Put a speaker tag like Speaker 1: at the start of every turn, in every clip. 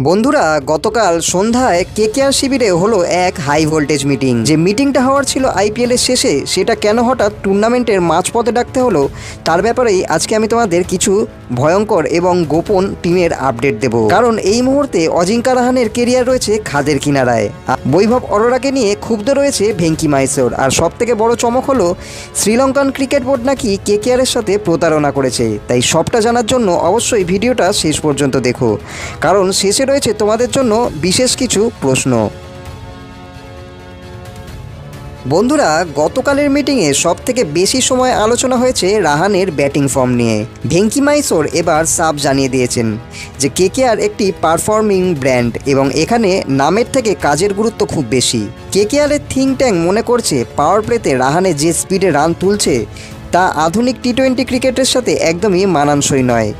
Speaker 1: বন্ধুরা, গতকাল সন্ধ্যায় কেকেআর শিবিরে হলো এক হাই ভোল্টেজ মিটিং। যে মিটিংটা হওয়ার ছিল আইপিএল এর শেষে, সেটা কেন হঠাৎ টুর্নামেন্টের মাঝপথে ডাকতে হলো, তার ব্যাপারেই আজকে আমি তোমাদের কিছু ভয়ঙ্কর এবং গোপন টিমের আপডেট দেব। কারণ এই মুহূর্তে অজিঙ্কা রাহানের কেরিয়ার রয়েছে খাদের কিনারায়। বৈভব অরোরাকে নিয়ে ক্ষুব্ধ রয়েছে ভেঙ্কি মাইসোর। আর সব থেকে বড় চমক হলো শ্রীলঙ্কান ক্রিকেট বোর্ড নাকি কেকেআর এর সাথে প্রতারণা করেছে। তাই সবটা জানার জন্য অবশ্যই ভিডিওটা শেষ পর্যন্ত দেখো, কারণ শেষে রয়েছে তোমাদের জন্য বিশেষ কিছু প্রশ্ন। বন্ধুরা, গতকালের মিটিংয়ে সবথেকে বেশি সময় আলোচনা হয়েছে রাহানের ব্যাটিং ফর্ম নিয়ে। ভেঙ্কি মাইসোর এবার সাফ জানিয়ে দিয়েছেন যে কেকেআর একটি পারফর্মিং ব্র্যান্ড এবং এখানে নামের থেকে কাজের গুরুত্ব খুব বেশি। কেকেআরের থিঙ্ক ট্যাঙ্ক মনে করছে পাওয়ার প্লেতে রাহানে যে স্পিডে রান তুলছে তা আধুনিক টি-20 ক্রিকেটের সাথে একদমই মানানসই নয়।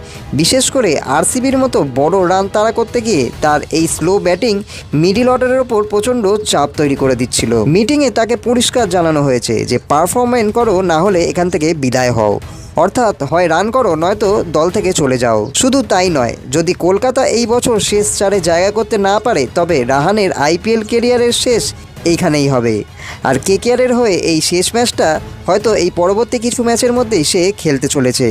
Speaker 1: বিশেষ করে আরসিবির মতো বড় রান তাড়া করতে গিয়ে তার এই স্লো ব্যাটিং মিডল অর্ডারের ওপর প্রচণ্ড চাপ তৈরি করে দিচ্ছিল। মিটিংয়ে তাকে পরিষ্কার জানানো হয়েছে যে পারফরমেন্স করো, না হলে এখান থেকে বিদায় হও। অর্থাৎ হয় রান করো, নয়তো দল থেকে চলে যাও। শুধু তাই নয়, যদি কলকাতা এই বছর শেষ চারে জায়গা করতে না পারে, তবে রাহানের আইপিএল কেরিয়ারের শেষ এইখানেই হবে। আর কেকেআরের হয়ে এই শেষ ম্যাচটা হয়তো এই পরবর্তী কিছু ম্যাচের মধ্যেই সে খেলতে চলেছে।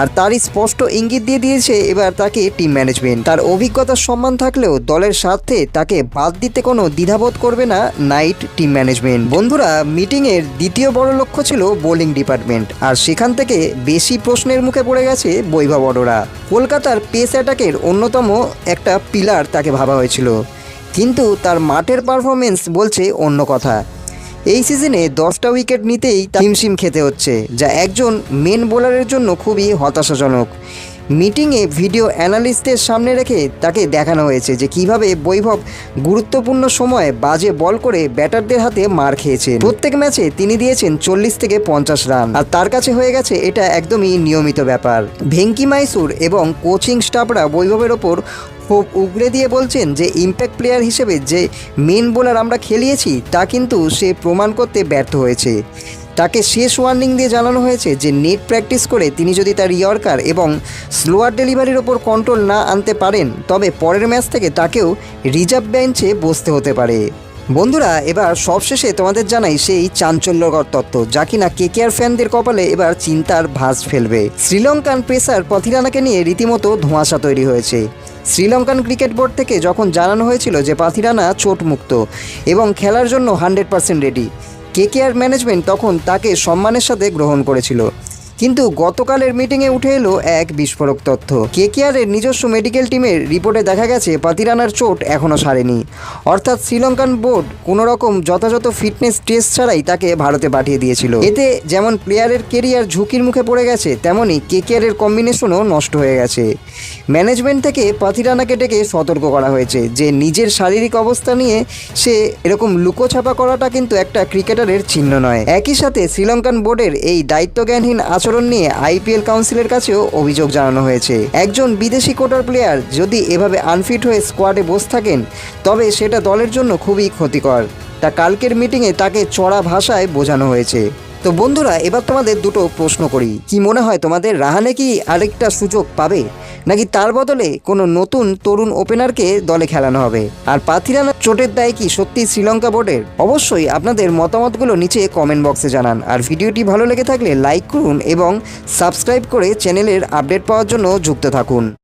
Speaker 1: আর তারই স্পষ্ট ইঙ্গিত দিয়ে দিয়েছে এবার তাকে টিম ম্যানেজমেন্ট। তার অভিজ্ঞতার সম্মান থাকলেও দলের স্বার্থে তাকে বাদ দিতে কোনো দ্বিধাবোধ করবে না নাইট টিম ম্যানেজমেন্ট। বন্ধুরা, মিটিংয়ের দ্বিতীয় বড় লক্ষ্য ছিল বোলিং ডিপার্টমেন্ট। আর সেখান থেকে বেশি প্রশ্নের মুখে পড়ে গেছে বৈভব অরোরা। কলকাতার পেস অ্যাটাকের অন্যতম একটা পিলার তাকে ভাবা হয়েছিল, কিন্তু তার মাঠের পারফরমেন্স বলছে অন্য কথা। এই সিজনে 10টা উইকেট নিতেই হিমশিম খেতে হচ্ছে, যা একজন মেন বোলারের জন্য খুবই হতাশাজনক। মিটিংয়ে ভিডিও অ্যানালিস্টদের সামনে রেখে তাকে দেখানো হয়েছে যে কিভাবে বৈভব গুরুত্বপূর্ণ সময়ে বাজে বল করে ব্যাটারদের হাতে মার খেয়েছেন। প্রত্যেক ম্যাচে তিনি দিয়েছেন 40 থেকে 50 রান, আর তার কাছে হয়ে গেছে এটা একদমই নিয়মিত ব্যাপার। ভেঙ্কি মাইসোর এবং কোচিং স্টাফরা বৈভবের ওপর খুব উগড়ে দিয়ে বলছেন যে ইম্প্যাক্ট প্লেয়ার হিসেবে যে মেন বোলার আমরা খেলিয়েছি তা কিন্তু সে প্রমাণ করতে ব্যর্থ হয়েছে। তাকে শেষ ওয়ার্নিং দিয়ে জানানো হয়েছে যে নেট প্র্যাকটিস করে তিনি যদি তার ইয়র্কার এবং স্লোয়ার ডেলিভারির ওপর কন্ট্রোল না আনতে পারেন, তবে পরের ম্যাচ থেকে তাকেও রিজার্ভ বেঞ্চে বসতে হতে পারে। বন্ধুরা, এবার সবশেষে তোমাদের জানাই সেই চাঞ্চল্যকর তথ্য, যা কিনা কেকেআর ফ্যানদের কপালে এবার চিন্তার ভাঁজ ফেলবে। শ্রীলঙ্কান পেসার পাথিরানাকে নিয়ে রীতিমতো ধোঁয়াশা তৈরি হয়েছে। শ্রীলঙ্কান ক্রিকেট বোর্ড থেকে যখন জানানো হয়েছিল যে পাথিরানা চোটমুক্ত এবং খেলার জন্য 100% রেডি, কেকেআর ম্যানেজমেন্ট তখন তাকে সম্মানের সাথে গ্রহণ করেছিল। কিন্তু গতকালের মিটিংয়ে উঠে এলো এক বিস্ফোরক তথ্য। কেকেআরের নিজস্ব মেডিকেল টিমের রিপোর্টে দেখা গেছে পাথিরানার চোট এখনও সারেনি। অর্থাৎ শ্রীলঙ্কান বোর্ড কোনো রকম যথাযথ ফিটনেস টেস্ট ছাড়াই তাকে ভারতে পাঠিয়ে দিয়েছিল। এতে যেমন প্লেয়ারের কেরিয়ার ঝুঁকির মুখে পড়ে গেছে, তেমনই কেকেআরের কম্বিনেশনও নষ্ট হয়ে গেছে। ম্যানেজমেন্ট থেকে পাথিরানাকে ডেকে সতর্ক করা হয়েছে যে নিজের শারীরিক অবস্থা নিয়ে সে এরকম লুকোছাপা করাটা কিন্তু একটা ক্রিকেটারের চিহ্ন নয়। একই সাথে শ্রীলঙ্কান বোর্ডের এই দায়িত্বজ্ঞানহীন আচরণ নিয়ে আইপিএল কাউন্সিলের কাছেও অভিযোগ জানানো হয়েছে। একজন বিদেশি কোটার প্লেয়ার যদি এভাবে আনফিট হয়ে স্কোয়াডে বসে থাকেন, তবে সেটা দলের জন্য খুবই ক্ষতিকর। তা কালকের মিটিংয়ে তাকে চড়া ভাষায় বোঝানো হয়েছে। তো বন্ধুরা, এবার তোমাদের দুটো প্রশ্ন করি। কি মনে হয় তোমাদের, রাহানে কি আরেকটা সুযোগ পাবে, নাকি তার বদলে কোনো নতুন তরুণ ওপেনারকে দলে খেলানো হবে? আর পাথিরানার চোটের দায় কি সত্যি শ্রীলঙ্কা বোর্ডের? অবশ্যই আপনাদের মতামতগুলো নিচে কমেন্ট বক্সে জানান। আর ভিডিওটি ভালো লেগে থাকলে লাইক করুন এবং সাবস্ক্রাইব করে চ্যানেলের আপডেট পাওয়ার জন্য যুক্ত থাকুন।